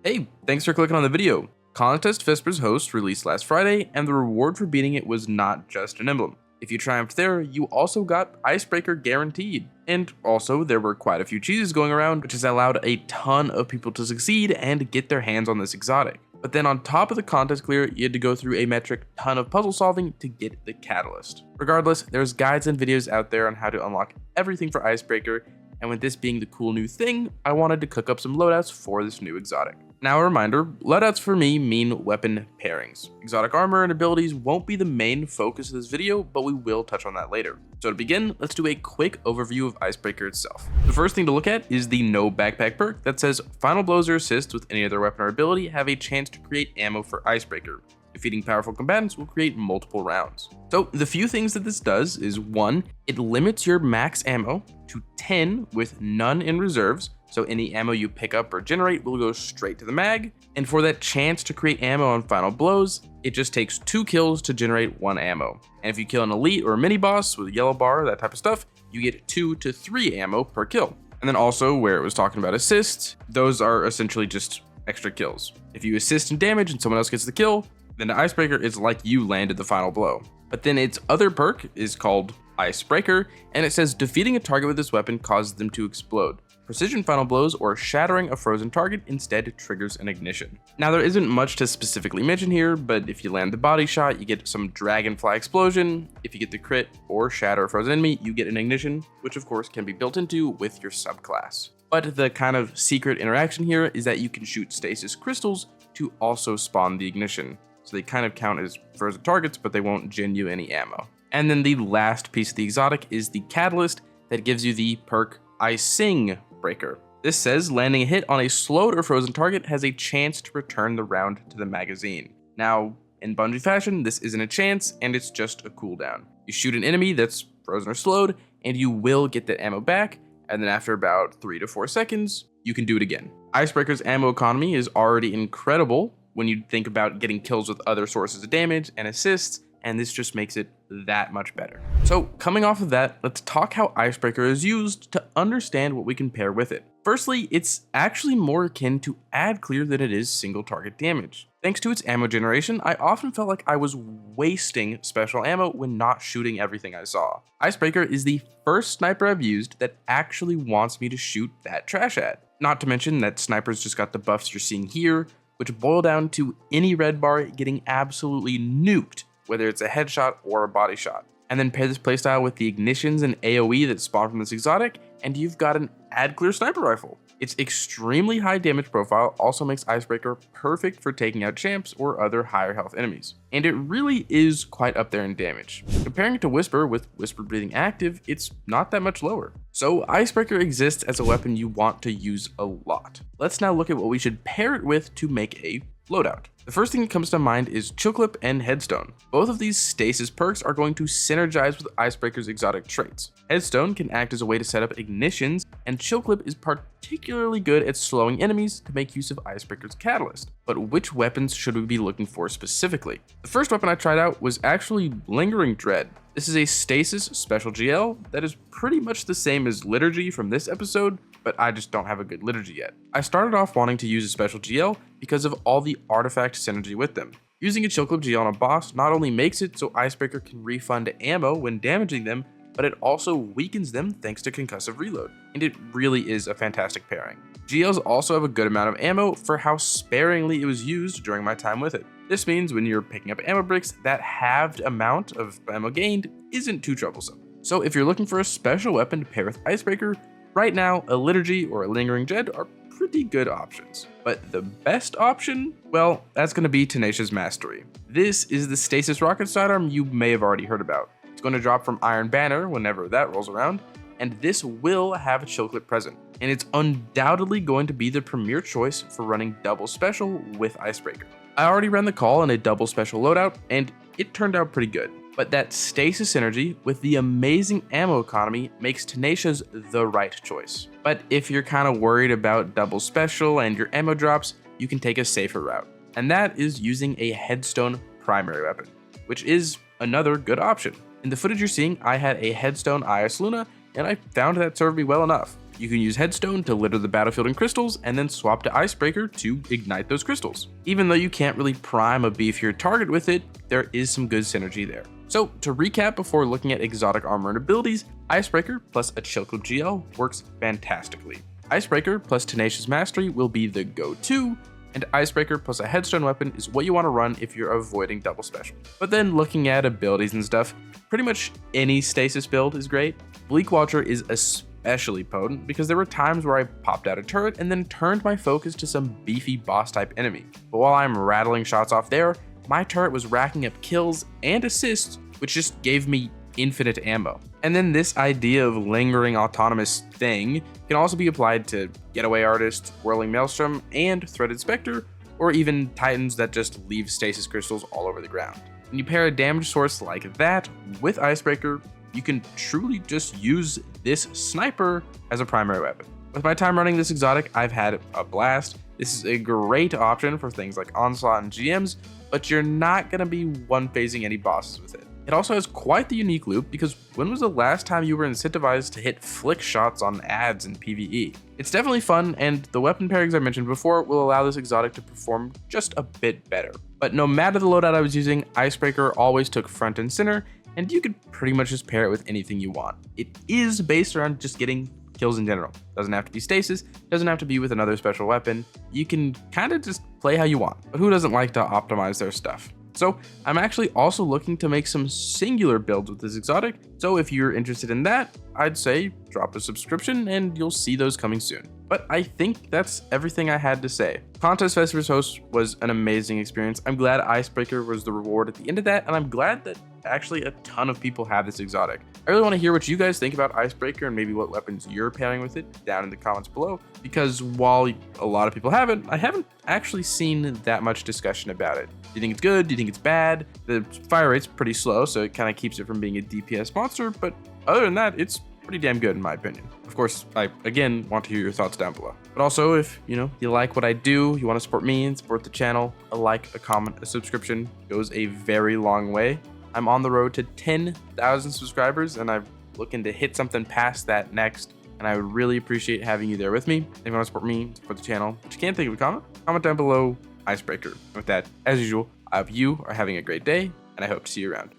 Hey, thanks for clicking on the video. Contest Vespers host released last Friday, and the reward for beating it was not just an emblem. If you triumphed there, you also got Icebreaker guaranteed. And also, there were quite a few cheeses going around, which has allowed a ton of people to succeed and get their hands on this exotic. But then on top of the contest clear, you had to go through a metric ton of puzzle solving to get the catalyst. Regardless, there's guides and videos out there on how to unlock everything for Icebreaker, and with this being the cool new thing, I wanted to cook up some loadouts for this new exotic. Now a reminder, loadouts for me mean weapon pairings. Exotic armor and abilities won't be the main focus of this video, but we will touch on that later. So to begin, let's do a quick overview of Icebreaker itself. The first thing to look at is the no backpack perk that says final blows or assists with any other weapon or ability have a chance to create ammo for Icebreaker. Defeating powerful combatants will create multiple rounds. So the few things that this does is 1, it limits your max ammo to 10 with none in reserves, so any ammo you pick up or generate will go straight to the mag, and for that chance to create ammo on final blows, it just takes 2 kills to generate 1 ammo. And if you kill an elite or a mini boss with a yellow bar, that type of stuff, you get 2 to 3 ammo per kill. And then also where it was talking about assists, those are essentially just extra kills. If you assist in damage and someone else gets the kill, then the Icebreaker is like you landed the final blow. But then its other perk is called Icebreaker, and it says defeating a target with this weapon causes them to explode. Precision final blows or shattering a frozen target instead triggers an ignition. Now there isn't much to specifically mention here, but if you land the body shot, you get some dragonfly explosion. If you get the crit or shatter a frozen enemy, you get an ignition, which of course can be built into with your subclass. But the kind of secret interaction here is that you can shoot stasis crystals to also spawn the ignition. So they kind of count as frozen targets, but they won't gen you any ammo. And then the last piece of the exotic is the catalyst that gives you the perk Icebreaker. This says landing a hit on a slowed or frozen target has a chance to return the round to the magazine. Now, in Bungie fashion, this isn't a chance, and it's just a cooldown. You shoot an enemy that's frozen or slowed, and you will get that ammo back, and then after about 3 to 4 seconds, you can do it again. Icebreaker's ammo economy is already incredible when you think about getting kills with other sources of damage and assists, and this just makes it that much better. So coming off of that, let's talk how Icebreaker is used to understand what we can pair with it. Firstly, it's actually more akin to ad clear than it is single target damage. Thanks to its ammo generation, I often felt like I was wasting special ammo when not shooting everything I saw. Icebreaker is the first sniper I've used that actually wants me to shoot that trash at. Not to mention that snipers just got the buffs you're seeing here, which boil down to any red bar getting absolutely nuked, whether it's a headshot or a body shot. And then pair this playstyle with the ignitions and AoE that spawn from this exotic, and you've got an ad clear sniper rifle. Its extremely high damage profile also makes Icebreaker perfect for taking out champs or other higher health enemies. And it really is quite up there in damage. Comparing it to Whisper with Whisper breathing active, it's not that much lower. So Icebreaker exists as a weapon you want to use a lot. Let's now look at what we should pair it with to make a loadout. The first thing that comes to mind is Chill Clip and Headstone. Both of these stasis perks are going to synergize with Icebreaker's exotic traits. Headstone can act as a way to set up ignitions, and Chill Clip is particularly good at slowing enemies to make use of Icebreaker's catalyst. But which weapons should we be looking for specifically? The first weapon I tried out was actually Lingering Dread. This is a stasis special GL that is pretty much the same as Liturgy from this episode, but I just don't have a good Liturgy yet. I started off wanting to use a special GL because of all the artifact synergy with them. Using a Chill Clip GL on a boss not only makes it so Icebreaker can refund ammo when damaging them, but it also weakens them thanks to concussive reload, and it really is a fantastic pairing. GLs also have a good amount of ammo for how sparingly it was used during my time with it. This means when you're picking up ammo bricks, that halved amount of ammo gained isn't too troublesome. So if you're looking for a special weapon to pair with Icebreaker, right now a Liturgy or a Lingering Dread are pretty good options. But the best option, well, that's going to be Tenacious Mastery. This is the stasis rocket sidearm you may have already heard about. It's going to drop from Iron Banner whenever that rolls around, and this will have a Chill Clip present. And it's undoubtedly going to be the premier choice for running double special with Icebreaker. I already ran the call in a double special loadout, and it turned out pretty good. But that stasis synergy with the amazing ammo economy makes Tenacious the right choice. But if you're kind of worried about double special and your ammo drops, you can take a safer route. And that is using a Headstone primary weapon, which is another good option. In the footage you're seeing, I had a Headstone IS Luna, and I found that served me well enough. You can use Headstone to litter the battlefield in crystals, and then swap to Icebreaker to ignite those crystals. Even though you can't really prime a beefier target with it, there is some good synergy there. So to recap before looking at exotic armor and abilities, Icebreaker plus a Chilko GL works fantastically. Icebreaker plus Tenacious Mastery will be the go-to, and Icebreaker plus a Headstone weapon is what you want to run if you're avoiding double special. But then looking at abilities and stuff, pretty much any stasis build is great. Bleak Watcher is especially potent because there were times where I popped out a turret and then turned my focus to some beefy boss type enemy. But while I'm rattling shots off there, my turret was racking up kills and assists, which just gave me infinite ammo. And then this idea of lingering autonomous thing can also be applied to Getaway Artist, Whirling Maelstrom, and Threaded Spectre, or even Titans that just leave stasis crystals all over the ground. When you pair a damage source like that with Icebreaker, you can truly just use this sniper as a primary weapon. With my time running this exotic, I've had a blast. This is a great option for things like Onslaught and GMs, but you're not going to be one-phasing any bosses with it. It also has quite the unique loop because when was the last time you were incentivized to hit flick shots on ads in PvE? It's definitely fun, and the weapon pairings I mentioned before will allow this exotic to perform just a bit better. But no matter the loadout I was using, Icebreaker always took front and center, and you could pretty much just pair it with anything you want. It is based around just getting kills in general. Doesn't have to be stasis, doesn't have to be with another special weapon. You can kind of just play how you want, but who doesn't like to optimize their stuff? So I'm actually also looking to make some singular builds with this exotic, so if you're interested in that, I'd say drop a subscription and you'll see those coming soon. But I think that's everything I had to say. Contest Vespers host was an amazing experience. I'm glad Icebreaker was the reward at the end of that, and I'm glad that actually a ton of people have this exotic. I really want to hear what you guys think about Icebreaker and maybe what weapons you're pairing with it down in the comments below, because while a lot of people have it, I haven't actually seen that much discussion about it. Do you think it's good? Do you think it's bad? The fire rate's pretty slow, so it kind of keeps it from being a DPS monster, but other than that, it's pretty damn good in my opinion. Of course, I again want to hear your thoughts down below. But also, if you like what I do, you want to support me and support the channel, a like, a comment, a subscription goes a very long way. I'm on the road to 10,000 subscribers, and I'm looking to hit something past that next, and I would really appreciate having you there with me. If you want to support me, support the channel, but you can't think of a comment down below Icebreaker. With that, as usual, I hope you are having a great day, and I hope to see you around.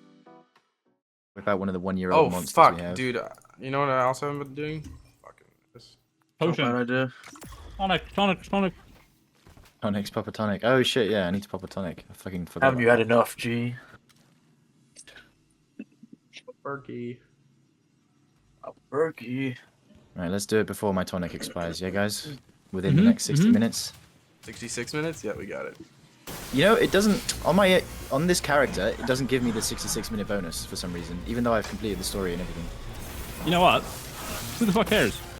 About one of the one-year-old monsters we have. Dude, you know what I also have been doing? Fucking this. Potion. Bad idea. Tonic. Tonics, pop a tonic. Oh shit, yeah, I need to pop a tonic. I fucking forgot. Haven't you had enough, G? Berkey. Berkey. Right, let's do it before my tonic expires, yeah, guys? Within the next 60 minutes. 66 minutes? Yeah, we got it. You know, it doesn't on this character. It doesn't give me the 66-minute bonus for some reason, even though I've completed the story and everything. You know what? Who the fuck cares?